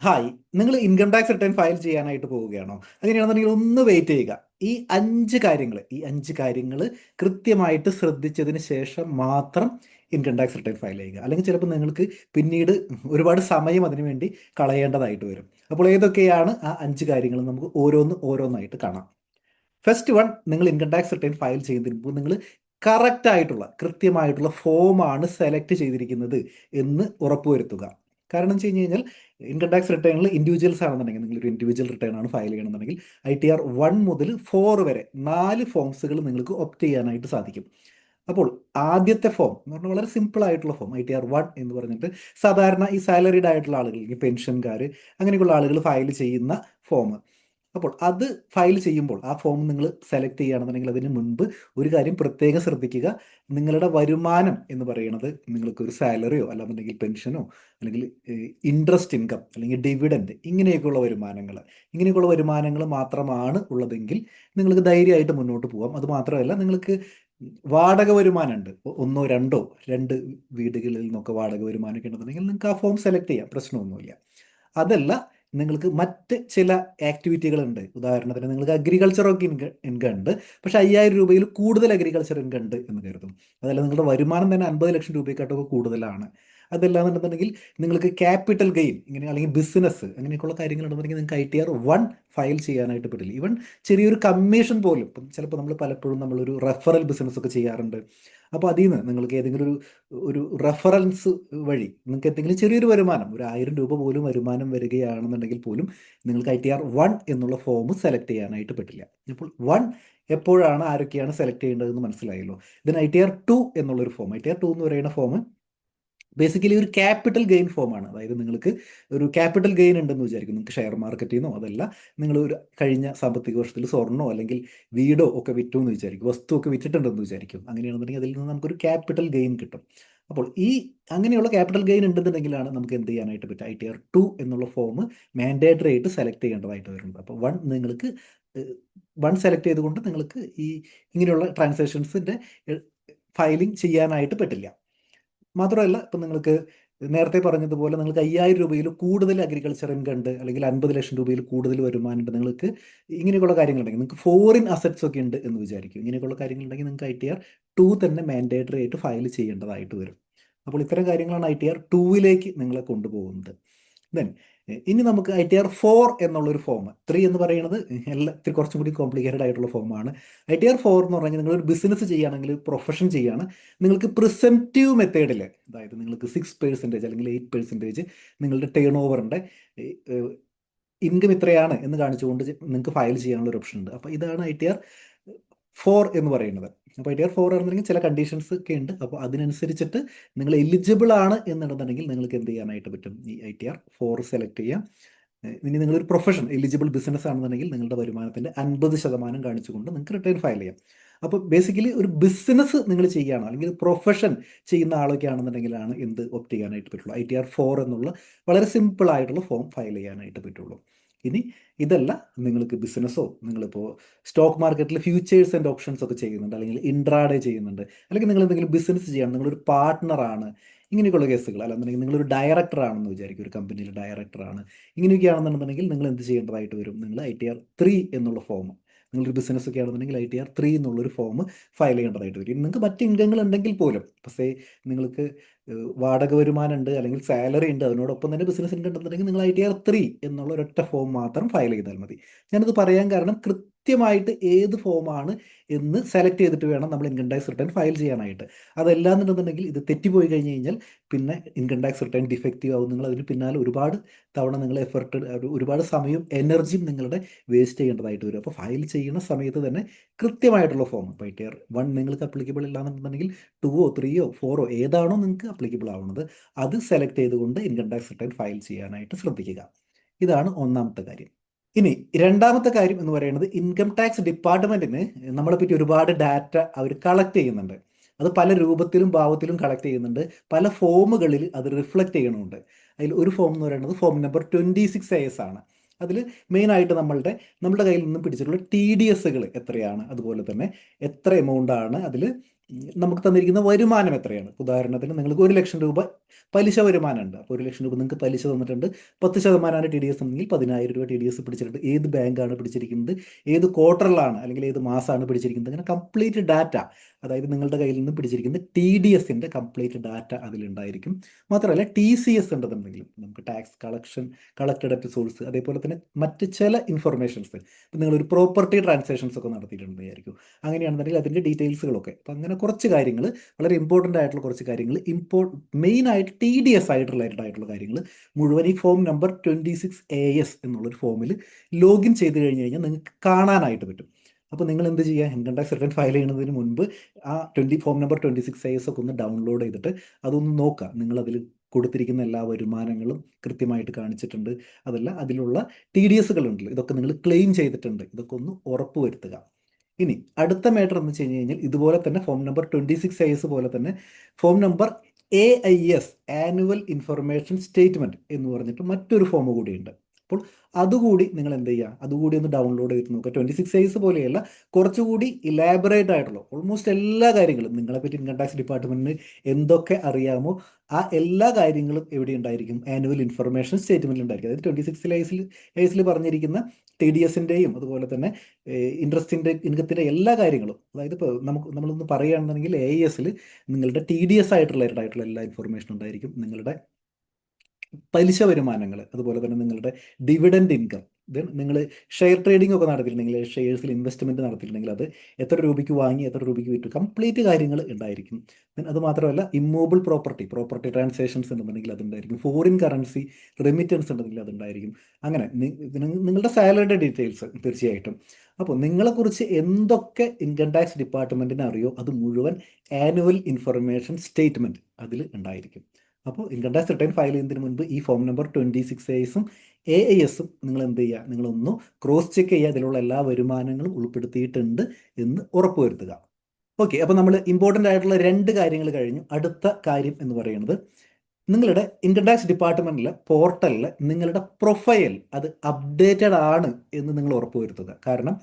Hi, നിങ്ങൾ income tax return file ചെയ്യാനായിട്ട് പോവുകയാണോ? അങ്ങനെയാണെന്നുണ്ടെങ്കിൽ ഒന്ന് വെയിറ്റ് ചെയ്യുക. ഈ അഞ്ച് കാര്യങ്ങൾ കൃത്യമായിട്ട് ശ്രദ്ധിച്ചതിന് ശേഷം മാത്രം ഇൻകം ടാക്സ് റിട്ടേൺ ഫയൽ ചെയ്യുക. അല്ലെങ്കിൽ ചിലപ്പോൾ നിങ്ങൾക്ക് പിന്നീട് ഒരുപാട് സമയം അതിനു വേണ്ടി കളയേണ്ടതായിട്ട് വരും. അപ്പോൾ ഏതൊക്കെയാണ് ആ അഞ്ച് കാര്യങ്ങൾ നമുക്ക് ഓരോന്നായിട്ട് കാണാം. ഫസ്റ്റ് വൺ, നിങ്ങൾ ഇൻകം ടാക്സ് റിട്ടേൺ ഫയൽ ചെയ്യുന്നതിന് മുമ്പ് നിങ്ങൾ കറക്റ്റ് ആയിട്ടുള്ള കൃത്യമായിട്ടുള്ള ഫോമാണ് സെലക്ട് ചെയ്തിരിക്കുന്നത് എന്ന് ഉറപ്പുവരുത്തുക. കാരണം വെച്ച് കഴിഞ്ഞ് കഴിഞ്ഞാൽ ഇൻകം ടാക്സ് റിട്ടേണിൽ ഇൻഡിവിജ്വൽസ് ആണെന്നുണ്ടെങ്കിൽ നിങ്ങളൊരു ഇൻഡിവിജ്വൽ റിട്ടേൺ ആണ് ഫയൽ ചെയ്യണമെന്നുണ്ടെങ്കിൽ ITR 1 മുതൽ 4 വരെ 4 ഫോംസുകൾ നിങ്ങൾക്ക് ഒപ്റ്റ് ചെയ്യാനായിട്ട് സാധിക്കും. അപ്പോൾ ആദ്യത്തെ ഫോം എന്ന് പറഞ്ഞാൽ വളരെ സിമ്പിൾ ആയിട്ടുള്ള ഫോം ITR 1 എന്ന് പറഞ്ഞിട്ട് സാധാരണ ഈ സാലറീഡ് ആയിട്ടുള്ള ആളുകൾ, ഈ പെൻഷൻകാർ അങ്ങനെയുള്ള ആളുകൾ ഫയൽ ചെയ്യുന്ന ഫോം. അപ്പോൾ അത് ഫയൽ ചെയ്യുമ്പോൾ ആ ഫോം നിങ്ങൾ സെലക്ട് ചെയ്യുകയാണെന്നുണ്ടെങ്കിൽ അതിന് മുൻപ് ഒരു കാര്യം പ്രത്യേകം ശ്രദ്ധിക്കുക. നിങ്ങളുടെ വരുമാനം എന്ന് പറയുന്നത് നിങ്ങൾക്ക് ഒരു സാലറിയോ അല്ലാന്നുണ്ടെങ്കിൽ പെൻഷനോ അല്ലെങ്കിൽ ഇൻട്രസ്റ്റ് ഇൻകം അല്ലെങ്കിൽ ഡിവിഡൻഡ് ഇങ്ങനെയൊക്കെയുള്ള വരുമാനങ്ങൾ മാത്രമാണ് ഉള്ളതെങ്കിൽ നിങ്ങൾക്ക് ധൈര്യമായിട്ട് മുന്നോട്ട് പോകാം. അത് മാത്രമല്ല, നിങ്ങൾക്ക് വാടക വരുമാനമുണ്ട്, ഒന്നോ രണ്ടോ രണ്ട് വീടുകളിൽ നിന്നൊക്കെ വാടക വരുമാനമൊക്കെ ഉണ്ടെന്നുണ്ടെങ്കിൽ നിങ്ങൾക്ക് ആ ഫോം സെലക്ട് ചെയ്യാം, പ്രശ്നമൊന്നുമില്ല. അതല്ല, നിങ്ങൾക്ക് മറ്റ് ചില ആക്ടിവിറ്റികളുണ്ട്. ഉദാഹരണത്തിന് നിങ്ങൾക്ക് അഗ്രികൾച്ചറൊക്കെ ഇൻകം ഉണ്ട്, പക്ഷേ 5000 രൂപയിൽ കൂടുതൽ അഗ്രികൾച്ചർ ഇൻകം ഉണ്ട് എന്ന് കരുതും. അതല്ല, നിങ്ങളുടെ വരുമാനം തന്നെ 50 ലക്ഷം രൂപയെക്കാട്ടൊക്കെ കൂടുതലാണ്. അതല്ലാന്നുണ്ടെന്നുണ്ടെങ്കിൽ നിങ്ങൾക്ക് ക്യാപിറ്റൽ ഗെയിൻ ഇങ്ങനെ അല്ലെങ്കിൽ ബിസിനസ് അങ്ങനെയൊക്കെയുള്ള കാര്യങ്ങളുണ്ടെന്നുണ്ടെങ്കിൽ നിങ്ങൾക്ക് ITR 1 ഫയൽ ചെയ്യാനായിട്ട് പറ്റില്ല. ഈവൻ ചെറിയൊരു കമ്മീഷൻ പോലും, ഇപ്പം ചിലപ്പോൾ പലപ്പോഴും നമ്മളൊരു റെഫറൽ ബിസിനസ് ഒക്കെ ചെയ്യാറുണ്ട്. അപ്പോൾ അതിൽ നിന്ന് നിങ്ങൾക്ക് ഏതെങ്കിലും ഒരു റെഫറൻസ് വഴി നിങ്ങൾക്ക് എന്തെങ്കിലും ചെറിയൊരു വരുമാനം, ഒരു 1000 രൂപ പോലും വരുമാനം വരികയാണെന്നുണ്ടെങ്കിൽ പോലും നിങ്ങൾക്ക് ITR 1 എന്നുള്ള ഫോം സെലക്ട് ചെയ്യാനായിട്ട് പറ്റില്ല. അപ്പോൾ 1 എപ്പോഴാണ് ആരൊക്കെയാണ് സെലക്ട് ചെയ്യേണ്ടതെന്ന് മനസ്സിലായല്ലോ. ഇതിന് ITR 2 എന്നുള്ളൊരു ഫോം, ITR 2 എന്ന് പറയുന്ന ഫോം ബേസിക്കലി ഒരു ക്യാപിറ്റൽ ഗെയിൻ ഫോമാണ്. അതായത് നിങ്ങൾക്ക് ഒരു ക്യാപിറ്റൽ ഗെയിൻ ഉണ്ടെന്ന് വിചാരിക്കും, നിങ്ങൾക്ക് ഷെയർ മാർക്കറ്റിൽ നിന്നോ അതല്ല നിങ്ങൾ ഒരു കഴിഞ്ഞ സാമ്പത്തിക വർഷത്തിൽ സ്വർണ്ണോ അല്ലെങ്കിൽ വീടോ ഒക്കെ വിറ്റു എന്ന് വിചാരിക്കും, വസ്തുവൊക്കെ വിറ്റിട്ടുണ്ടെന്ന് വിചാരിക്കും. അങ്ങനെയാണെന്നുണ്ടെങ്കിൽ അതിൽ നിന്ന് നമുക്കൊരു ക്യാപിറ്റൽ ഗെയിൻ കിട്ടും. അപ്പോൾ ഈ അങ്ങനെയുള്ള ക്യാപിറ്റൽ ഗെയിൻ ഉണ്ടെന്നുണ്ടെങ്കിലാണ് നമുക്ക് എന്ത് ചെയ്യാനായിട്ട് പറ്റുക, ITR 2 എന്നുള്ള ഫോം മാൻഡേറ്ററി ആയിട്ട് സെലക്ട് ചെയ്യേണ്ടതായിട്ട് വരുന്നത്. അപ്പോൾ നിങ്ങൾക്ക് 1 സെലക്ട് ചെയ്തുകൊണ്ട് നിങ്ങൾക്ക് ഇങ്ങനെയുള്ള ട്രാൻസാക്ഷൻസിൻ്റെ ഫയലിംഗ് ചെയ്യാനായിട്ട് പറ്റില്ല. മാത്രമല്ല, ഇപ്പം നിങ്ങൾക്ക് നേരത്തെ പറഞ്ഞതുപോലെ നിങ്ങൾക്ക് 5000 രൂപയിൽ കൂടുതൽ അഗ്രികൾച്ചർ ഇൻകം ഉണ്ട് അല്ലെങ്കിൽ 50 ലക്ഷം രൂപയിൽ കൂടുതൽ വരുമാനമുണ്ട്, നിങ്ങൾക്ക് ഇങ്ങനെയൊക്കെയുള്ള കാര്യങ്ങളുണ്ടെങ്കിൽ നിങ്ങൾക്ക് ഫോറിൻ അസറ്റ്സ് ഒക്കെ ഉണ്ട് എന്ന് വിചാരിക്കും, ഇങ്ങനെയൊക്കെയുള്ള കാര്യങ്ങളുണ്ടെങ്കിൽ നിങ്ങൾക്ക് ITR 2 തന്നെ മാൻഡേറ്ററി ആയിട്ട് ഫയൽ ചെയ്യേണ്ടതായിട്ട് വരും. അപ്പോൾ ഇത്തരം കാര്യങ്ങളാണ് ITR 2 നിങ്ങളെ കൊണ്ടുപോകുന്നത്. ദെൻ ഇനി നമുക്ക് ITR 4 എന്നുള്ളൊരു ഫോം, 3 എന്ന് പറയുന്നത് ഇത്തിരി കുറച്ചും കൂടി കോംപ്ലിക്കേറ്റഡ് ആയിട്ടുള്ള ഫോമാണ്. ITR 4 എന്ന് പറഞ്ഞാൽ നിങ്ങളൊരു ബിസിനസ് ചെയ്യുകയാണെങ്കിൽ, പ്രൊഫഷൻ ചെയ്യുകയാണ്, നിങ്ങൾക്ക് പ്രിസെപ്റ്റീവ് മെത്തേഡിൽ, അതായത് നിങ്ങൾക്ക് 6% അല്ലെങ്കിൽ 8% നിങ്ങളുടെ ടേൺ ഓവറിൻ്റെ ഇൻകം ഇത്രയാണ് എന്ന് കാണിച്ചുകൊണ്ട് നിങ്ങൾക്ക് ഫയൽ ചെയ്യാനുള്ള ഒരു ഓപ്ഷൻ ഉണ്ട്. അപ്പോൾ ഇതാണ് ITR 4 എന്ന് പറയുന്നത്. അപ്പോൾ ITR 4 ആണെന്നുണ്ടെങ്കിൽ ചില കണ്ടീഷൻസ് ഒക്കെ ഉണ്ട്. അപ്പോൾ അതിനനുസരിച്ചിട്ട് നിങ്ങൾ എലിജിബിൾ ആണ് എന്നുണ്ടെന്നുണ്ടെങ്കിൽ നിങ്ങൾക്ക് എന്ത് ചെയ്യാനായിട്ട് പറ്റും, ഈ ITR 4 സെലക്ട് ചെയ്യാം. ഇനി നിങ്ങളൊരു പ്രൊഫഷൻ എലിജിബിൾ ബിസിനസ് ആണെന്നുണ്ടെങ്കിൽ നിങ്ങളുടെ വരുമാനത്തിൻ്റെ 50% കാണിച്ചുകൊണ്ട് നിങ്ങൾക്ക് റിട്ടേൺ ഫയൽ ചെയ്യാം. അപ്പോൾ ബേസിക്കലി ഒരു ബിസിനസ് നിങ്ങൾ ചെയ്യുകയാണ് അല്ലെങ്കിൽ പ്രൊഫഷൻ ചെയ്യുന്ന ആളൊക്കെ ആണെന്നുണ്ടെങ്കിലാണ് എന്ത് ഒപ്റ്റ് ചെയ്യാനായിട്ട് പറ്റുള്ളൂ, ITR 4 എന്നുള്ള വളരെ സിമ്പിൾ ആയിട്ടുള്ള ഫോം ഫയൽ ചെയ്യാനായിട്ട് പറ്റുള്ളൂ. ഇനി ഇതല്ല, നിങ്ങൾക്ക് ബിസിനസ്സോ നിങ്ങളിപ്പോൾ സ്റ്റോക്ക് മാർക്കറ്റിൽ ഫ്യൂച്ചേഴ്സ് ആൻഡ് ഓപ്ഷൻസ് ഒക്കെ ചെയ്യുന്നുണ്ട് അല്ലെങ്കിൽ ഇൻട്രാഡേ ചെയ്യുന്നുണ്ട്, അല്ലെങ്കിൽ നിങ്ങൾ എന്തെങ്കിലും ബിസിനസ് ചെയ്യണം, നിങ്ങളൊരു പാർട്ട്ണറാണ്, ഇങ്ങനെയൊക്കെയുള്ള കേസുകൾ, അല്ലെന്നുണ്ടെങ്കിൽ നിങ്ങളൊരു ഡയറക്ടർ ആണെന്ന് വിചാരിക്കും, ഒരു കമ്പനിയിൽ ഡയറക്ടറാണ്, ഇങ്ങനെയൊക്കെയാണെന്നുണ്ടെങ്കിൽ നിങ്ങൾ എന്ത് ചെയ്യേണ്ടതായിട്ട് വരും, നിങ്ങൾ ITR 3 എന്നുള്ള ഫോം, നിങ്ങളൊരു ബിസിനസ് ഒക്കെ ആണെന്നുണ്ടെങ്കിൽ ITR 3 എന്നുള്ളൊരു ഫോം ഫയൽ ചെയ്യേണ്ടതായിട്ട് വരും. നിങ്ങൾക്ക് മറ്റ് ഇൻകങ്ങൾ ഉണ്ടെങ്കിൽ പോലും, പക്ഷേ നിങ്ങൾക്ക് വാടക വരുമാനം ഉണ്ട് അല്ലെങ്കിൽ സാലറി ഉണ്ട്, അതിനോടൊപ്പം തന്നെ ബിസിനസ് ഇൻകം ഉണ്ടെന്നുണ്ടെങ്കിൽ നിങ്ങൾ ITR 3 എന്നുള്ള ഒരൊറ്റ ഫോം മാത്രം ഫയൽ ചെയ്താൽ മതി. ഞാനത് പറയാൻ കാരണം കൃത്യമായിട്ട് ഏത് ഫോമാണ് എന്ന് സെലക്ട് ചെയ്തിട്ട് വേണം നമ്മൾ ഇൻകം ടാക്സ് റിട്ടേൺ ഫയൽ ചെയ്യാനായിട്ട്. അതല്ലാന്നുണ്ടെന്നുണ്ടെങ്കിൽ ഇത് തെറ്റിപ്പോയി കഴിഞ്ഞ് കഴിഞ്ഞാൽ പിന്നെ ഇൻകം ടാക്സ് റിട്ടേൺ ഡിഫക്റ്റീവ് ആവും. നിങ്ങൾ അതിന് പിന്നാലെ ഒരുപാട് തവണ നിങ്ങൾ എഫർട്ട്, ഒരുപാട് സമയവും എനർജിയും നിങ്ങളുടെ വേസ്റ്റ് ചെയ്യേണ്ടതായിട്ട് വരും. അപ്പോൾ ഫയൽ ചെയ്യുന്ന സമയത്ത് തന്നെ കൃത്യമായിട്ടുള്ള ഫോം, ഇപ്പോൾ ITR 1 നിങ്ങൾക്ക് അപ്ലിക്കബിൾ ഇല്ലാന്നുണ്ടെന്നുണ്ടെങ്കിൽ 2ഓ 3ഓ 4ഓ ഏതാണോ നിങ്ങൾക്ക് അപ്ലിക്കബിൾ ആവുന്നത് അത് സെലക്ട് ചെയ്തുകൊണ്ട് ഇൻകം ടാക്സ് റിട്ടേൺ ഫയൽ ചെയ്യാനായിട്ട് ശ്രദ്ധിക്കുക. ഇതാണ് ഒന്നാമത്തെ കാര്യം. ഇനി രണ്ടാമത്തെ കാര്യം എന്ന് പറയുന്നത്, ഇൻകം ടാക്സ് ഡിപ്പാർട്ട്മെന്റിന് നമ്മളെ പറ്റി ഒരുപാട് ഡാറ്റ അവർ കളക്ട് ചെയ്യുന്നുണ്ട്. അത് പല രൂപത്തിലും ഭാവത്തിലും കളക്ട് ചെയ്യുന്നുണ്ട്, പല ഫോമുകളിൽ അത് റിഫ്ലക്റ്റ് ചെയ്യണമുണ്ട്. അതിൽ ഒരു ഫോം എന്ന് പറയുന്നത് ഫോം നമ്പർ 26AS ആണ്. അതിൽ മെയിനായിട്ട് നമ്മുടെ കയ്യിൽ നിന്നും പിടിച്ചിട്ടുള്ള TDSകൾ എത്രയാണ്, അതുപോലെ തന്നെ എത്ര എമൗണ്ട് ആണ് അതിൽ നമുക്ക് തന്നിരിക്കുന്ന വരുമാനം എത്രയാണ്. ഉദാഹരണത്തിന് നിങ്ങൾക്ക് 1,00,000 രൂപ പലിശ വരുമാനമുണ്ട്. അപ്പോൾ 1,00,000 രൂപ നിങ്ങൾക്ക് പലിശ തന്നിട്ടുണ്ട്. 10% ടി ഡി എസ് ഉണ്ടെങ്കിൽ 10,000 രൂപ ടി ഡി എസ് പിടിച്ചിട്ടുണ്ട്. ഏത് ബാങ്കാണ് പിടിച്ചിരിക്കുന്നത്, ഏത് ക്വാർട്ടറിലാണ് അല്ലെങ്കിൽ ഏത് മാസമാണ് പിടിച്ചിരിക്കുന്നത്, അങ്ങനെ കംപ്ലീറ്റ് ഡാറ്റ, അതായത് നിങ്ങളുടെ കയ്യിൽ നിന്ന് പിടിച്ചിരിക്കുന്ന ടി ഡി എസിൻ്റെ കംപ്ലീറ്റ് ഡാറ്റ അതിലുണ്ടായിരിക്കും. മാത്രമല്ല ടി സി എസ് ഉണ്ടെന്നുണ്ടെങ്കിലും നമുക്ക് ടാക്സ് കളക്റ്റഡ് അറ്റ് സോഴ്സ്, അതേപോലെ തന്നെ മറ്റ് ചില ഇൻഫർമേഷൻസ്, ഇപ്പം നിങ്ങളൊരു പ്രോപ്പർട്ടി ട്രാൻസാക്ഷൻസ് ഒക്കെ നടത്തിയിട്ടുണ്ടെന്ന് വിചാരിക്കും. അങ്ങനെയാണെന്നുണ്ടെങ്കിൽ അതിൻ്റെ ഡീറ്റെയിൽസുകളൊക്കെ. അപ്പം അങ്ങനെ കുറച്ച് കാര്യങ്ങൾ, വളരെ ഇമ്പോർട്ടൻ്റ് ആയിട്ടുള്ള കുറച്ച് കാര്യങ്ങൾ, മെയിനായിട്ട് ടി ഡി എസ് ആയിട്ട് റിലേറ്റഡ് ആയിട്ടുള്ള കാര്യങ്ങൾ മുഴുവൻ ഈ ഫോം നമ്പർ 26AS എന്നുള്ളൊരു ഫോമിൽ ലോഗിൻ ചെയ്ത് കഴിഞ്ഞ് കഴിഞ്ഞാൽ നിങ്ങൾക്ക് കാണാനായിട്ട് പറ്റും. അപ്പോൾ നിങ്ങൾ എന്ത് ചെയ്യുക, ഇൻകം ടാക്സ് റിട്ടേൺ ഫയൽ ചെയ്യുന്നതിന് മുൻപ് ആ ഫോം നമ്പർ 26AS ഒക്കെ ഒന്ന് ഡൗൺലോഡ് ചെയ്തിട്ട് അതൊന്ന് നോക്കുക. നിങ്ങളതിൽ കൊടുത്തിരിക്കുന്ന എല്ലാ വരുമാനങ്ങളും കൃത്യമായിട്ട് കാണിച്ചിട്ടുണ്ട്, അതല്ല അതിലുള്ള ടി ഡി എസുകളുണ്ടല്ലോ, ഇതൊക്കെ നിങ്ങൾ ക്ലെയിം ചെയ്തിട്ടുണ്ട്, ഇതൊക്കെ ഒന്ന് ഉറപ്പ് വരുത്തുക. ഇനി അടുത്ത മാറ്റർ എന്ന് വെച്ച് കഴിഞ്ഞ് കഴിഞ്ഞാൽ ഇതുപോലെ തന്നെ ഫോം നമ്പർ 26AS പോലെ തന്നെ form number AIS, annual information statement എന്ന് പറഞ്ഞിട്ട് മറ്റൊരു ഫോം കൂടിയുണ്ട്. അപ്പോൾ അതുകൂടി നിങ്ങൾ എന്ത് ചെയ്യുക, അതുകൂടി ഒന്ന് ഡൗൺലോഡ് ചെയ്ത് നോക്കുക. 26AS പോലെയല്ല, കുറച്ചുകൂടി ഇലാബറേറ്റ് ആയിട്ടുള്ള ഓൾമോസ്റ്റ് എല്ലാ കാര്യങ്ങളും നിങ്ങളെപ്പറ്റി ഇൻകം ടാക്സ് ഡിപ്പാർട്ട്മെൻറ്റിന് എന്തൊക്കെ അറിയാമോ ആ എല്ലാ കാര്യങ്ങളും എവിടെ ഉണ്ടായിരിക്കും, ആനുവൽ ഇൻഫർമേഷൻ സ്റ്റേറ്റ്മെൻറ്റിൽ ഉണ്ടായിരിക്കും. അതായത് 26AS പറഞ്ഞിരിക്കുന്ന ടി ഡി എസിൻ്റെയും അതുപോലെ തന്നെ ഇൻട്രസ്റ്റിൻ്റെ ഇൻകത്തിൻ്റെ എല്ലാ കാര്യങ്ങളും, അതായത് ഇപ്പോൾ നമ്മളൊന്ന് പറയുകയാണെന്നുണ്ടെങ്കിൽ AIS നിങ്ങളുടെ ടി ഡി എസ് ആയിട്ട് റിലേറ്റഡ് ആയിട്ടുള്ള എല്ലാ ഇൻഫർമേഷനും ഉണ്ടായിരിക്കും. നിങ്ങളുടെ പലിശ വരുമാനങ്ങൾ, അതുപോലെ തന്നെ നിങ്ങളുടെ ഡിവിഡൻഡ് ഇൻകം, ദെൻ നിങ്ങൾ ഷെയർ ട്രേഡിംഗ് ഒക്കെ നടത്തിയിട്ടുണ്ടെങ്കിൽ, ഷെയർസിൽ ഇൻവെസ്റ്റ്മെൻറ്റ് നടത്തിയിട്ടുണ്ടെങ്കിൽ അത് എത്ര രൂപയ്ക്ക് വാങ്ങി എത്ര രൂപയ്ക്ക് വിറ്റു, കംപ്ലീറ്റ് കാര്യങ്ങൾ ഉണ്ടായിരിക്കും. ദെൻ അത് മാത്രമല്ല ഇമ്മൂവബിൾ പ്രോപ്പർട്ടി ട്രാൻസാക്ഷൻസ് ഉണ്ടെന്നുണ്ടെങ്കിൽ അതുണ്ടായിരിക്കും. ഫോറിൻ കറൻസി റെമിറ്റൻസ് ഉണ്ടെങ്കിൽ അതുണ്ടായിരിക്കും. അങ്ങനെ നിങ്ങളുടെ സാലറിയുടെ ഡീറ്റെയിൽസ് തീർച്ചയായിട്ടും. അപ്പോൾ നിങ്ങളെക്കുറിച്ച് എന്തൊക്കെ ഇൻകം ടാക്സ് ഡിപ്പാർട്ട്മെൻറ്റിന് അറിയോ അത് മുഴുവൻ ആനുവൽ ഇൻഫർമേഷൻ സ്റ്റേറ്റ്മെൻറ്റ് അതിൽ ഉണ്ടായിരിക്കും. അപ്പോൾ ഇൻകം ടാക്സ് റിട്ടേൺ ഫയൽ ചെയ്യുന്നതിന് മുൻപ് ഈ ഫോം നമ്പർ 26ASഉം AISഉം നിങ്ങൾ എന്ത് ചെയ്യുക, നിങ്ങളൊന്ന് ക്രോസ് ചെക്ക് ചെയ്യുക, അതിലുള്ള എല്ലാ വരുമാനങ്ങളും ഉൾപ്പെടുത്തിയിട്ടുണ്ട് എന്ന് ഉറപ്പുവരുത്തുക. ഓക്കെ, അപ്പോൾ നമ്മൾ ഇമ്പോർട്ടൻ്റ് ആയിട്ടുള്ള 2 കാര്യങ്ങൾ കഴിഞ്ഞു. അടുത്ത കാര്യം എന്ന് പറയുന്നത് നിങ്ങളുടെ ഇൻകം ടാക്സ് ഡിപ്പാർട്ട്മെൻറ്റിലെ പോർട്ടലിൽ നിങ്ങളുടെ പ്രൊഫൈൽ അത് അപ്ഡേറ്റഡ് ആണ് എന്ന് നിങ്ങൾ ഉറപ്പുവരുത്തുക. കാരണം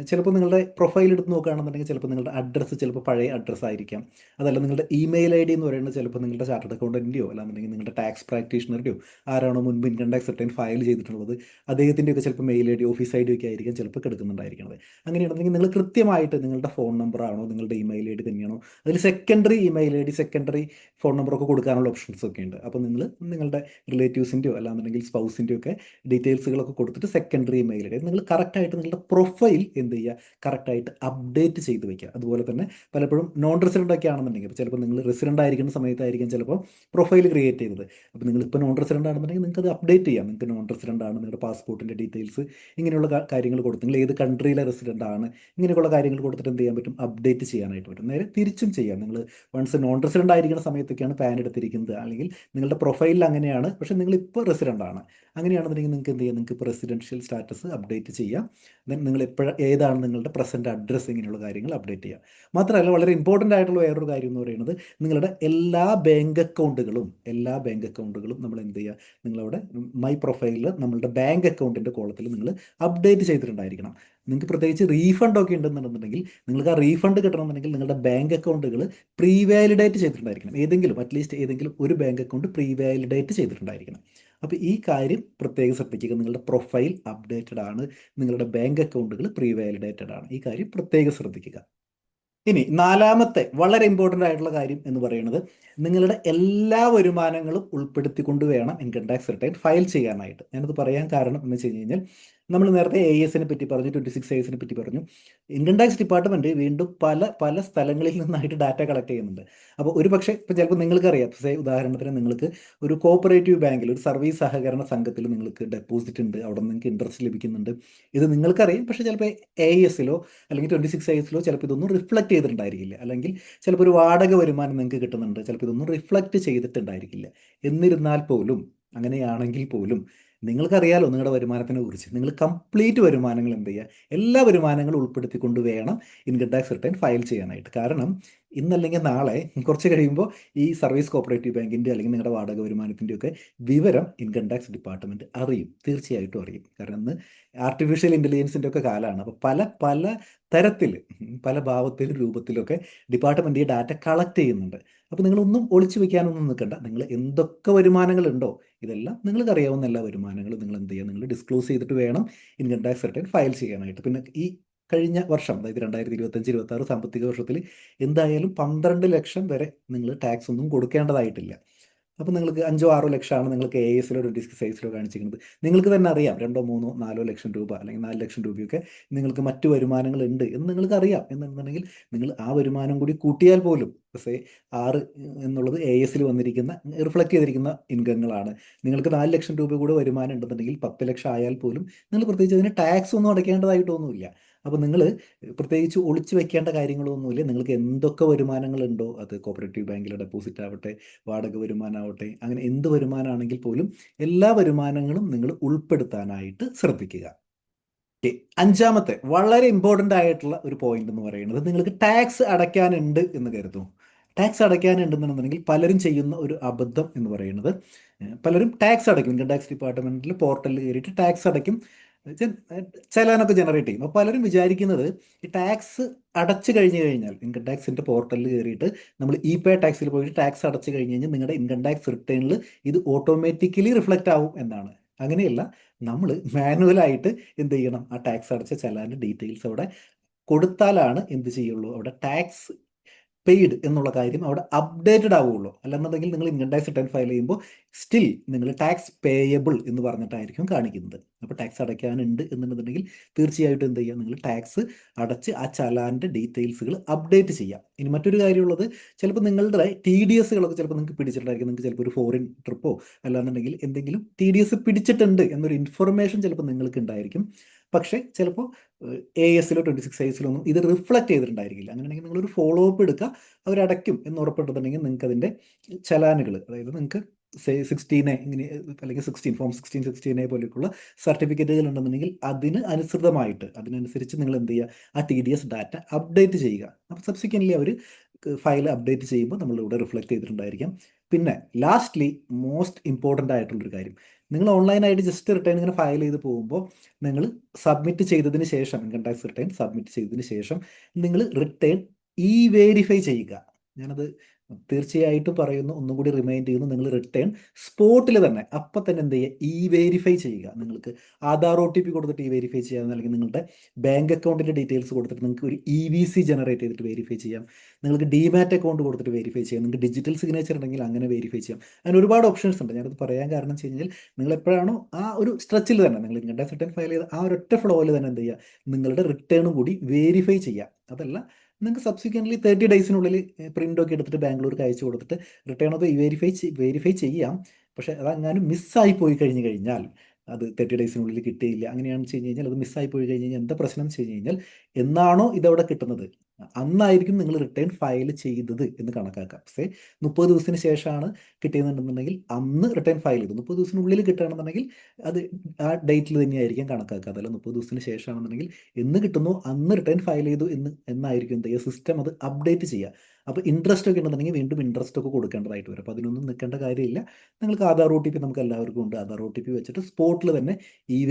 ചിലപ്പോൾ നിങ്ങളുടെ പ്രൊഫൈൽ എടുത്ത് നോക്കുകയാണെന്നുണ്ടെങ്കിൽ ചിലപ്പോൾ നിങ്ങളുടെ അഡ്രസ്സ് ചിലപ്പോൾ പഴയ അഡ്രസ്സ് ആയിരിക്കാം. അതല്ല നിങ്ങളുടെ ഇമെയിൽ ID എന്ന് പറയുന്നത് ചിലപ്പോൾ നിങ്ങളുടെ ചാർട്ടേഡ് അക്കൗണ്ടൻറ്റിൻ്റെയോ അല്ലാന്നുണ്ടെങ്കിൽ നിങ്ങളുടെ ടാക്സ് പ്രാക്ടീഷണറുടെയോ ആരാണോ മുൻപ് ഇൻകം ടാക്സ് റിട്ടേൺ ഫയൽ ചെയ്തിട്ടുള്ളത് അദ്ദേഹത്തിൻ്റെയൊക്കെ ചിലപ്പോൾ മെയിൽ ID, ഓഫീസ് ID ഒക്കെ ആയിരിക്കും ചിലപ്പോൾ കിടക്കുന്നുണ്ടായിരിക്കുന്നത്. അങ്ങനെയാണെന്നുണ്ടെങ്കിൽ നിങ്ങൾ കൃത്യമായിട്ട് നിങ്ങളുടെ ഫോൺ നമ്പറാണോ നിങ്ങളുടെ ഇമെയിൽ ID തന്നെയാണോ, അതിൽ secondary email ID, secondary phone നമ്പറൊക്കെ കൊടുക്കാനുള്ള ഓപ്ഷൻസ് ഒക്കെ ഉണ്ട്. അപ്പോൾ നിങ്ങൾ നിങ്ങളുടെ റിലേറ്റീവ്സിൻ്റെയോ അല്ലാന്നുണ്ടെങ്കിൽ സ്പൗസിൻ്റെയോ ഒക്കെ ഡീറ്റെയിൽസുകളൊക്കെ കൊടുത്തിട്ട് സെക്കൻഡറി ഇമെയിൽ ID നിങ്ങൾ കറക്റ്റായിട്ട് നിങ്ങളുടെ പ്രൊഫൈൽ എന്ത് ചെയ്യുക, കറക്റ്റായിട്ട് അപ്ഡേറ്റ് ചെയ്ത് വയ്ക്കുക. അതുപോലെ തന്നെ പലപ്പോഴും നോൺ റെസിഡൻ്റ് ഒക്കെ ആണെന്നുണ്ടെങ്കിൽ ചിലപ്പോൾ നിങ്ങൾ റെസിഡൻ്റ് ആയിരിക്കുന്ന സമയത്തായിരിക്കും ചിലപ്പോൾ പ്രൊഫൈൽ ക്രിയേറ്റ് ചെയ്തത്. അപ്പോൾ നിങ്ങളിപ്പോൾ നോൺ റെസിഡൻ്റ് ആണെന്നുണ്ടെങ്കിൽ നിങ്ങൾക്ക് അത് അപ്ഡേറ്റ് ചെയ്യാം. നിങ്ങൾക്ക് നോൺ റെസിഡൻ്റ് ആണ്, നിങ്ങളുടെ പാസ്പോർട്ടിൻ്റെ ഡീറ്റെയിൽസ് ഇങ്ങനെയുള്ള കാര്യങ്ങൾ കൊടുത്ത് നിങ്ങൾ ഏത് കൺട്രിയിലെ റെസിഡൻ്റ് ആണ് ഇങ്ങനെയുള്ള കാര്യങ്ങൾ കൊടുത്തിട്ട് എന്ത് ചെയ്യാൻ പറ്റും, അപ്ഡേറ്റ് ചെയ്യാനായിട്ട് പറ്റും. നേരെ തിരിച്ചും ചെയ്യാം. നിങ്ങൾ വൺസ് നോൺ റെസിഡൻ്റ് ആയിരിക്കുന്ന സമയത്തൊക്കെയാണ് പാൻ എടുത്തിരിക്കുന്നത്, അല്ലെങ്കിൽ നിങ്ങളുടെ പ്രൊഫൈലിൽ അങ്ങനെയാണ്, പക്ഷേ നിങ്ങളിപ്പോൾ റെസിഡൻ്റ് ആണ്, അങ്ങനെയാണെന്നുണ്ടെങ്കിൽ നിങ്ങൾക്ക് എന്ത് ചെയ്യാം, നിങ്ങൾക്ക് ഇപ്പോൾ റെസിഡൻഷ്യൽ സ്റ്റാറ്റസ് അപ്ഡേറ്റ് ചെയ്യാം. ദെൻ നിങ്ങൾ ഏതാണ് നിങ്ങളുടെ പ്രസൻറ്റ് അഡ്രസ്സ്, ഇങ്ങനെയുള്ള കാര്യങ്ങൾ അപ്ഡേറ്റ് ചെയ്യുക. മാത്രമല്ല വളരെ ഇമ്പോർട്ടൻ്റ് ആയിട്ടുള്ള വേറൊരു കാര്യം എന്ന് പറയുന്നത് നിങ്ങളുടെ എല്ലാ ബാങ്ക് അക്കൗണ്ടുകളും നമ്മൾ എന്ത് ചെയ്യുക, നിങ്ങളവിടെ മൈ പ്രൊഫൈലിൽ നമ്മളുടെ ബാങ്ക് അക്കൗണ്ടിൻ്റെ കോളത്തിൽ നിങ്ങൾ അപ്ഡേറ്റ് ചെയ്തിട്ടുണ്ടായിരിക്കണം. നിങ്ങൾക്ക് പ്രത്യേകിച്ച് റീഫണ്ട് ഒക്കെ ഉണ്ടെന്നുണ്ടെന്നുണ്ടെങ്കിൽ നിങ്ങൾക്ക് ആ റീഫണ്ട് കിട്ടണമെന്നുണ്ടെങ്കിൽ നിങ്ങളുടെ ബാങ്ക് അക്കൗണ്ടുകൾ പ്രീ വാലിഡേറ്റ് ചെയ്തിട്ടുണ്ടായിരിക്കണം. അറ്റ്ലീസ്റ്റ് ഏതെങ്കിലും ഒരു ബാങ്ക് അക്കൗണ്ട് പ്രീ വാലിഡേറ്റ് ചെയ്തിട്ടുണ്ടായിരിക്കണം. അപ്പോൾ ഈ കാര്യം പ്രത്യേകം ശ്രദ്ധിക്കുക. നിങ്ങളുടെ പ്രൊഫൈൽ അപ്ഡേറ്റഡ് ആണ്, നിങ്ങളുടെ ബാങ്ക് അക്കൗണ്ടുകൾ പ്രീ വാലിഡേറ്റഡ് ആണ്, ഈ കാര്യം പ്രത്യേകം ശ്രദ്ധിക്കുക. ഇനി 4ാമത്തെ വളരെ ഇമ്പോർട്ടൻ്റ് ആയിട്ടുള്ള കാര്യം എന്ന് പറയുന്നത് നിങ്ങളുടെ എല്ലാ വരുമാനങ്ങളും ഉൾപ്പെടുത്തിക്കൊണ്ട് വേണം ഇൻകം ടാക്സ് റിട്ടേൺ ഫയൽ ചെയ്യാനായിട്ട്. ഞാനത് പറയാൻ കാരണം എന്ന് വെച്ച് കഴിഞ്ഞാൽ നമ്മൾ നേരത്തെ AISനെ പറ്റി പറഞ്ഞു, 26ASനെ പറ്റി പറഞ്ഞു. ഇൻകം ടാക്സ് ഡിപ്പാർട്ട്മെൻറ്റ് വീണ്ടും പല സ്ഥലങ്ങളിൽ നിന്നായിട്ട് ഡാറ്റ കളക്ട് ചെയ്യുന്നുണ്ട്. അപ്പോൾ ഒരു പക്ഷേ ഇപ്പോൾ ചിലപ്പോൾ നിങ്ങൾക്കറിയാം, ഉദാഹരണത്തിന് നിങ്ങൾക്ക് ഒരു കോപ്പറേറ്റീവ് ബാങ്കിൽ, ഒരു സർവീസ് സഹകരണ സംഘത്തിൽ നിങ്ങൾക്ക് ഡെപ്പോസിറ്റ് ഉണ്ട്, അവിടെ നിങ്ങൾക്ക് ഇൻട്രസ്റ്റ് ലഭിക്കുന്നുണ്ട്, ഇത് നിങ്ങൾക്കറിയാം. പക്ഷേ ചിലപ്പോൾ AISലോ അല്ലെങ്കിൽ 26ASലോ ചിലപ്പോൾ ഇതൊന്നും റിഫ്ലക്റ്റ് ചെയ്തിട്ടുണ്ടായിരിക്കില്ല. അല്ലെങ്കിൽ ചിലപ്പോൾ ഒരു വാടക വരുമാനം നിങ്ങൾക്ക് കിട്ടുന്നുണ്ട്, ചിലപ്പോൾ ഇതൊന്നും റിഫ്ലക്റ്റ് ചെയ്തിട്ടുണ്ടായിരിക്കില്ല. എന്നിരുന്നാൽ പോലും, അങ്ങനെയാണെങ്കിൽ പോലും നിങ്ങൾക്കറിയാലോ നിങ്ങളുടെ വരുമാനത്തിനെ കുറിച്ച്. നിങ്ങൾ കംപ്ലീറ്റ് വരുമാനങ്ങൾ എന്ത് ചെയ്യുക, എല്ലാ വരുമാനങ്ങളും ഉൾപ്പെടുത്തിക്കൊണ്ട് വേണം ഇൻകം ടാക്സ് റിട്ടേൺ ഫയൽ ചെയ്യാനായിട്ട്. കാരണം ഇന്നല്ലെങ്കിൽ നാളെ കുറച്ച് കഴിയുമ്പോൾ ഈ സർവീസ് കോപ്പറേറ്റീവ് ബാങ്കിൻ്റെ അല്ലെങ്കിൽ നിങ്ങളുടെ വാടക വരുമാനത്തിൻ്റെയൊക്കെ വിവരം ഇൻകം ടാക്സ് ഡിപ്പാർട്ട്മെൻറ്റ് അറിയും, തീർച്ചയായിട്ടും അറിയും. കാരണം ഇന്ന് ആർട്ടിഫിഷ്യൽ ഇൻ്റലിജൻസിൻ്റെ ഒക്കെ കാലമാണ്. അപ്പോൾ പല പല തരത്തിൽ, പല ഭാവത്തിലും രൂപത്തിലൊക്കെ ഡിപ്പാർട്ട്മെൻറ്റ് ഈ ഡാറ്റ കളക്ട് ചെയ്യുന്നുണ്ട്. അപ്പോൾ നിങ്ങളൊന്നും ഒളിച്ചു വെക്കാനൊന്നും നിൽക്കണ്ട. നിങ്ങൾ എന്തൊക്കെ വരുമാനങ്ങളുണ്ടോ ഇതെല്ലാം നിങ്ങൾക്ക് അറിയാവുന്ന എല്ലാ വരുമാനങ്ങളും നിങ്ങൾ എന്ത് ചെയ്യുക, നിങ്ങൾ ഡിസ്ക്ലോസ് ചെയ്തിട്ട് വേണം ഇൻകം ടാക്സ് റിട്ടേൺ ഫയൽ ചെയ്യാനായിട്ട്. പിന്നെ ഈ കഴിഞ്ഞ വർഷം, അതായത് 2025-26 സാമ്പത്തിക വർഷത്തിൽ എന്തായാലും 12 ലക്ഷം വരെ നിങ്ങൾ ടാക്സ് ഒന്നും കൊടുക്കേണ്ടതായിട്ടില്ല. അപ്പോൾ നിങ്ങൾക്ക് 5-6 ലക്ഷമാണ് നിങ്ങൾക്ക് AS-ലോ 26 കാണിച്ചിരിക്കുന്നത്. നിങ്ങൾക്ക് തന്നെ അറിയാം 2-3-4 ലക്ഷം രൂപ അല്ലെങ്കിൽ 4 ലക്ഷം രൂപയൊക്കെ നിങ്ങൾക്ക് മറ്റു വരുമാനങ്ങളുണ്ട് എന്ന് നിങ്ങൾക്ക് അറിയാം. എന്നുണ്ടെങ്കിൽ നിങ്ങൾ ആ വരുമാനം കൂടി കൂട്ടിയാൽ പോലും, പക്ഷേ 6 എന്നുള്ളത് AS-ൽ വന്നിരിക്കുന്ന റിഫ്ലക്ട് ചെയ്തിരിക്കുന്ന ഇൻകങ്ങളാണ്. നിങ്ങൾക്ക് 4 ലക്ഷം രൂപ കൂടെ വരുമാനം ഉണ്ടെന്നുണ്ടെങ്കിൽ 10 ലക്ഷം ആയാൽ പോലും നിങ്ങൾ പ്രത്യേകിച്ച് അതിന് ടാക്സ് ഒന്നും അടയ്ക്കേണ്ടതായിട്ടൊന്നുമില്ല. അപ്പോൾ നിങ്ങൾ പ്രത്യേകിച്ച് ഒളിച്ചു വെക്കേണ്ട കാര്യങ്ങളൊന്നുമില്ല. നിങ്ങൾക്ക് എന്തൊക്കെ വരുമാനങ്ങളുണ്ടോ, അത് കോപ്പറേറ്റീവ് ബാങ്കിലെ ഡെപ്പോസിറ്റ് ആവട്ടെ, വാടക വരുമാനമാവട്ടെ, അങ്ങനെ എന്ത് വരുമാനമാണെങ്കിൽ പോലും എല്ലാ വരുമാനങ്ങളും നിങ്ങൾ ഉൾപ്പെടുത്താനായിട്ട് ശ്രദ്ധിക്കുക. ഓക്കെ, അഞ്ചാമത്തെ വളരെ ഇമ്പോർട്ടൻ്റ് ആയിട്ടുള്ള ഒരു പോയിന്റ് എന്ന് പറയുന്നത്, നിങ്ങൾക്ക് ടാക്സ് അടയ്ക്കാനുണ്ട് എന്ന് കരുതും. ടാക്സ് അടയ്ക്കാനുണ്ടെന്നുണ്ടെങ്കിൽ പലരും ചെയ്യുന്ന ഒരു അബദ്ധം എന്ന് പറയുന്നത്, പലരും ടാക്സ് അടയ്ക്കും, ഇൻകം ടാക്സ് ഡിപ്പാർട്ട്മെൻറ്റിൽ പോർട്ടലിൽ കയറിയിട്ട് ടാക്സ് അടയ്ക്കും, ചലാനൊക്കെ ജനറേറ്റ് ചെയ്യും. അപ്പോൾ പലരും വിചാരിക്കുന്നത് ഈ ടാക്സ് അടച്ചു കഴിഞ്ഞ് കഴിഞ്ഞാൽ, ഇൻകം ടാക്സിൻ്റെ പോർട്ടലിൽ കയറിയിട്ട് നമ്മൾ പേ ടാക്സിൽ പോയിട്ട് ടാക്സ് അടച്ചു കഴിഞ്ഞ് കഴിഞ്ഞാൽ നിങ്ങളുടെ ഇൻകം ടാക്സ് റിട്ടേണിൽ ഇത് ഓട്ടോമാറ്റിക്കലി റിഫ്ലക്റ്റ് ആവും എന്നാണ്. അങ്ങനെയല്ല, നമ്മൾ മാനുവലായിട്ട് എന്ത് ചെയ്യണം, ആ ടാക്സ് അടച്ച ചലാൻ്റെ ഡീറ്റെയിൽസ് അവിടെ കൊടുത്താലാണ് എന്ത് ചെയ്യുള്ളൂ, അവിടെ ടാക്സ് പെയ്ഡ് എന്നുള്ള കാര്യം അവിടെ അപ്ഡേറ്റഡ് ആവുകയുള്ളൂ. അല്ലെന്നുണ്ടെങ്കിൽ നിങ്ങൾ ഇൻകം ടാക്സ് റിട്ടേൺ ഫയൽ ചെയ്യുമ്പോൾ സ്റ്റിൽ നിങ്ങൾ ടാക്സ് പേയബിൾ എന്ന് പറഞ്ഞിട്ടായിരിക്കും കാണിക്കുന്നത്. അപ്പോൾ ടാക്സ് അടയ്ക്കാനുണ്ട് എന്നുണ്ടെന്നുണ്ടെങ്കിൽ തീർച്ചയായിട്ടും എന്ത് ചെയ്യുക, നിങ്ങൾ ടാക്സ് അടച്ച് ആ ചലാൻ്റെ ഡീറ്റെയിൽസുകൾ അപ്ഡേറ്റ് ചെയ്യാം. ഇനി മറ്റൊരു കാര്യമുള്ളത്, ചിലപ്പോൾ നിങ്ങളുടെ TDS ചിലപ്പോൾ നിങ്ങൾക്ക് പിടിച്ചിട്ടുണ്ടായിരിക്കും. നിങ്ങൾക്ക് ചിലപ്പോൾ ഒരു ഫോറിൻ ട്രിപ്പോ അല്ലാന്നുണ്ടെങ്കിൽ എന്തെങ്കിലും TDS പിടിച്ചിട്ടുണ്ട് എന്നൊരു ഇൻഫർമേഷൻ ചിലപ്പോൾ നിങ്ങൾക്ക് ഉണ്ടായിരിക്കും. പക്ഷേ ചിലപ്പോൾ AS-ലോ 26 ഒന്നും ഇത് റിഫ്ലക്റ്റ് ചെയ്തിട്ടുണ്ടായിരിക്കില്ല. അങ്ങനെയാണെങ്കിൽ നിങ്ങളൊരു ഫോളോ അപ്പ് എടുക്കുക, അവരടയ്ക്കും എന്ന് ഉറപ്പിട്ടിട്ടുണ്ടെങ്കിൽ നിങ്ങൾക്ക് അതിൻ്റെ ചലാനുകൾ, അതായത് നിങ്ങൾക്ക് 16A ഇങ്ങനെ അല്ലെങ്കിൽ 16 ഫോം 16 പോലെയൊക്കെയുള്ള സർട്ടിഫിക്കറ്റുകൾ ഉണ്ടെന്നുണ്ടെങ്കിൽ അതിന് അനുസൃതമായിട്ട് അതിനനുസരിച്ച് നിങ്ങൾ എന്ത് ചെയ്യുക, ആ TDS ഡാറ്റ അപ്ഡേറ്റ് ചെയ്യുക. അപ്പോൾ സബ്സിക്വൻ്റ്ലി അവർ ഫയൽ അപ്ഡേറ്റ് ചെയ്യുമ്പോൾ നമ്മളിവിടെ റിഫ്ലക്റ്റ് ചെയ്തിട്ടുണ്ടായിരിക്കാം. പിന്നെ ലാസ്റ്റ്ലി മോസ്റ്റ് ഇമ്പോർട്ടൻ്റ് ആയിട്ടുള്ളൊരു കാര്യം, നിങ്ങൾ ഓൺലൈനായിട്ട് ജസ്റ്റ് റിട്ടേൺ ഇങ്ങനെ ഫയൽ ചെയ്ത് പോകുമ്പോൾ നിങ്ങൾ സബ്മിറ്റ് ചെയ്തതിന് ശേഷം, ഇൻകം ടാക്സ് റിട്ടേൺ സബ്മിറ്റ് ചെയ്തതിന് ശേഷം നിങ്ങൾ റിട്ടേൺ വെരിഫൈ ചെയ്യുക. ഞാനത് തീർച്ചയായിട്ടും പറയുന്നു, ഒന്നും കൂടി റിമൈൻഡ് ചെയ്യുന്നു, നിങ്ങൾ റിട്ടേൺ സ്പോട്ടിൽ തന്നെ അപ്പം തന്നെ എന്ത് ചെയ്യുക, വെരിഫൈ ചെയ്യുക. നിങ്ങൾക്ക് ആധാർ OTP കൊടുത്തിട്ട് വെരിഫൈ ചെയ്യാം, അല്ലെങ്കിൽ നിങ്ങളുടെ ബാങ്ക് അക്കൗണ്ടിൻ്റെ ഡീറ്റെയിൽസ് കൊടുത്തിട്ട് നിങ്ങൾക്ക് ഒരു EVC ജനറേറ്റ് ചെയ്തിട്ട് വെരിഫൈ ചെയ്യാം. നിങ്ങൾക്ക് ഡിമാറ്റ് അക്കൗണ്ട് കൊടുത്തിട്ട് വെരിഫൈ ചെയ്യാം. നിങ്ങൾക്ക് ഡിജിറ്റൽ സിഗ്നേച്ചർ ഉണ്ടെങ്കിൽ അങ്ങനെ വെരിഫൈ ചെയ്യാം. അങ്ങനെ ഒരുപാട് ഓപ്ഷൻസ് ഉണ്ട്. ഞാനത് പറയാൻ കാരണം വെച്ച് കഴിഞ്ഞാൽ, നിങ്ങൾ എപ്പോഴാണോ ആ ഒരു സ്ട്രെച്ചിൽ തന്നെ നിങ്ങൾ ഇൻകം ടാക്സ് റിട്ടേൺ ഫയൽ ചെയ്ത് ആ ഒരൊറ്റ ഫ്ലോയിൽ തന്നെ എന്ത് ചെയ്യുക, നിങ്ങളുടെ റിട്ടേണും കൂടി വെരിഫൈ ചെയ്യുക. അതല്ല, നിങ്ങൾക്ക് സബ്സിക്വൻ്റ്ലി 30 ഡേയ്സിനുള്ളിൽ പ്രിൻ്റൊക്കെ എടുത്തിട്ട് ബാംഗ്ലൂർക്ക് അയച്ചു കൊടുത്തിട്ട് റിട്ടേൺ ഒക്കെ വെരിഫൈ ചെയ്യാം. പക്ഷേ അതങ്ങാനും മിസ്സായി പോയി കഴിഞ്ഞ് കഴിഞ്ഞാൽ, അത് 30 ഡേയ്സിനുള്ളിൽ കിട്ടിയില്ല, അങ്ങനെയാണെന്ന് വെച്ച് കഴിഞ്ഞാൽ, അത് മിസ്സായി പോയി കഴിഞ്ഞ് കഴിഞ്ഞാൽ എന്താ പ്രശ്നം എന്ന് വെച്ച് കഴിഞ്ഞ് കഴിഞ്ഞാൽ, എന്നാണോ ഇതവിടെ കിട്ടുന്നത് അന്നായിരിക്കും നിങ്ങൾ റിട്ടേൺ ഫയൽ ചെയ്തത് എന്ന് കണക്കാക്കാം. പക്ഷേ 30 ദിവസത്തിന് ശേഷമാണ് കിട്ടിയെന്നുണ്ടെന്നുണ്ടെങ്കിൽ അന്ന് റിട്ടേൺ ഫയൽ ചെയ്തു. 30 ദിവസത്തിനുള്ളിൽ കിട്ടുകയാണെന്നുണ്ടെങ്കിൽ അത് ആ ഡേറ്റിൽ തന്നെയായിരിക്കും കണക്കാക്കുക. അതല്ല 30 ദിവസത്തിന് ശേഷമാണെന്നുണ്ടെങ്കിൽ എന്ന് കിട്ടുന്നു അന്ന് റിട്ടേൺ ഫയൽ ചെയ്തു എന്നായിരിക്കും എന്ത് ചെയ്യുക, സിസ്റ്റം അത് അപ്ഡേറ്റ് ചെയ്യുക. അപ്പോൾ ഇൻട്രസ്റ്റ് ഒക്കെ ഉണ്ടെന്നുണ്ടെങ്കിൽ വീണ്ടും ഇൻട്രസ്റ്റ് ഒക്കെ കൊടുക്കേണ്ടതായിട്ട് വരും. അപ്പോൾ അതിനൊന്നും നിൽക്കേണ്ട കാര്യമില്ല. നിങ്ങൾക്ക് ആധാർ OTP നമുക്ക് എല്ലാവർക്കും ഉണ്ട്. ആധാർ OTP വെച്ചിട്ട് സ്പോട്ടിൽ തന്നെ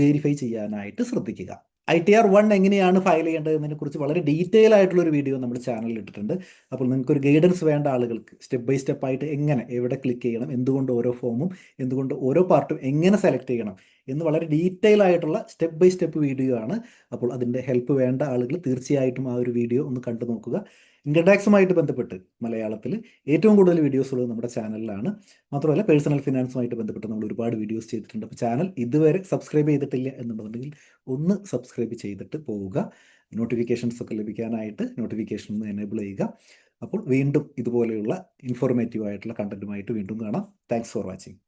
വെരിഫൈ ചെയ്യാനായിട്ട് ശ്രദ്ധിക്കുക. ITR-1 എങ്ങനെയാണ് ഫയൽ ചെയ്യേണ്ടതെന്നതിനെ കുറിച്ച് വളരെ ഡീറ്റെയിൽ ആയിട്ടുള്ള ഒരു വീഡിയോ നമ്മുടെ ചാനലിൽ ഇട്ടിട്ടുണ്ട്. അപ്പോൾ നിങ്ങൾക്കൊരു ഗൈഡൻസ് വേണ്ട ആളുകൾക്ക് സ്റ്റെപ്പ് ബൈ സ്റ്റെപ്പ് ആയിട്ട് എങ്ങനെ, എവിടെ ക്ലിക്ക് ചെയ്യണം, എന്തുകൊണ്ട് ഓരോ ഫോമും, എന്തുകൊണ്ട് ഓരോ പാർട്ടും എങ്ങനെ സെലക്ട് ചെയ്യണം എന്ന് വളരെ ഡീറ്റെയിൽ ആയിട്ടുള്ള സ്റ്റെപ്പ് ബൈ സ്റ്റെപ്പ് വീഡിയോ ആണ്. അപ്പോൾ അതിൻ്റെ ഹെൽപ്പ് വേണ്ട ആളുകൾ തീർച്ചയായിട്ടും ആ ഒരു വീഡിയോ ഒന്ന് കണ്ടു നോക്കുക. ഇൻകം ടാക്സുമായിട്ട് ബന്ധപ്പെട്ട് മലയാളത്തിൽ ഏറ്റവും കൂടുതൽ വീഡിയോസ് ഉള്ളത് നമ്മുടെ ചാനലിലാണ്. മാത്രമല്ല പേഴ്സണൽ ഫിനാൻസുമായിട്ട് ബന്ധപ്പെട്ട് നമ്മൾ ഒരുപാട് വീഡിയോസ് ചെയ്തിട്ടുണ്ട്. അപ്പോൾ ചാനൽ ഇതുവരെ സബ്സ്ക്രൈബ് ചെയ്തിട്ടില്ല എന്നുണ്ടെന്നുണ്ടെങ്കിൽ ഒന്ന് സബ്സ്ക്രൈബ് ചെയ്തിട്ട് പോവുക. നോട്ടിഫിക്കേഷൻസ് ഒക്കെ ലഭിക്കാനായിട്ട് നോട്ടിഫിക്കേഷൻ ഒന്ന് എനേബിൾ ചെയ്യുക. അപ്പോൾ വീണ്ടും ഇതുപോലെയുള്ള ഇൻഫോർമേറ്റീവ് ആയിട്ടുള്ള കണ്ടന്റുമായിട്ട് വീണ്ടും കാണാം. Thanks for watching.